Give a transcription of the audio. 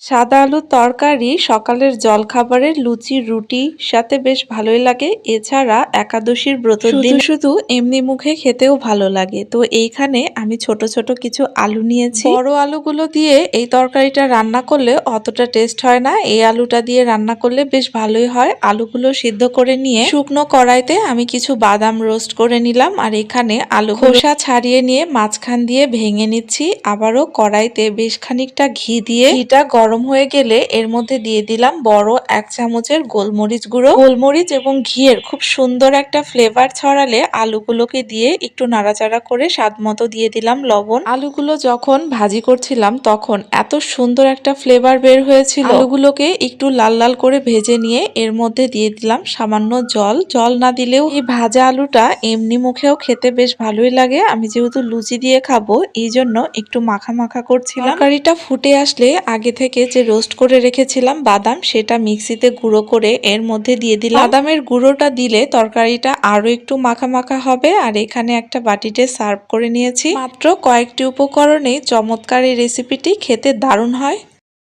সাদা আলুর তরকারি সকালের জলখাবারের লুচি রুটির সাথে বেশ ভালোই লাগে। এছাড়া একাদশীর ব্রতর দিন শুধু এমনি মুখে খেতেও ভালো লাগে। তো এইখানে আমি ছোট ছোট কিছু আলু নিয়েছি। বড় আলুগুলো দিয়ে এই তরকারিটা রান্না করলে অতটা টেস্ট হয় না, এই আলুটা দিয়ে রান্না করলে বেশ ভালোই হয়। আলুগুলো সিদ্ধ করে নিয়ে শুকনো কড়াইতে আমি কিছু বাদাম রোস্ট করে নিলাম, আর এখানে আলু খোসা ছাড়িয়ে নিয়ে মাঝখান দিয়ে ভেঙে নিচ্ছি। আবারও কড়াইতে বেশ খানিকটা ঘি দিয়ে ঘিটা গরম হয়ে গেলে এর মধ্যে দিয়ে দিলাম বড় 1 চামচের গোলমরিচ গুঁড়ো। গোলমরিচ এবং ঘিয়ের খুব সুন্দর একটা ফ্লেভার ছড়ালে আলুগুলোকে দিয়ে একটু নাড়াচাড়া করে স্বাদ মতো দিয়ে দিলাম লবণ। আলুগুলো যখন ভাজি করছিলাম তখন এত সুন্দর একটা ফ্লেভার বের হয়েছিল। আলুগুলোকে একটু লাল লাল করে ভেজে নিয়ে এর মধ্যে দিয়ে দিলাম সামান্য জল। জল না দিলেও এই ভাজা আলুটা এমনি মুখেও খেতে বেশ ভালোই লাগে। আমি যেহেতু লুচি দিয়ে খাবো এই জন্য একটু মাখা মাখা করছিলাম। তরকারিটা ফুটে আসলে আগে থেকে যে রোস্ট করে রেখেছিলাম বাদাম, সেটা মিক্সিতে গুঁড়ো করে এর মধ্যে দিয়ে দিলাম। বাদামের গুঁড়োটা দিলে তরকারিটা আরো একটু মাখা মাখা হবে। আর এখানে একটা বাটিতে সার্ভ করে নিয়েছি। মাত্র কয়েকটি উপকরণে চমৎকার এই রেসিপিটি খেতে দারুণ হয়।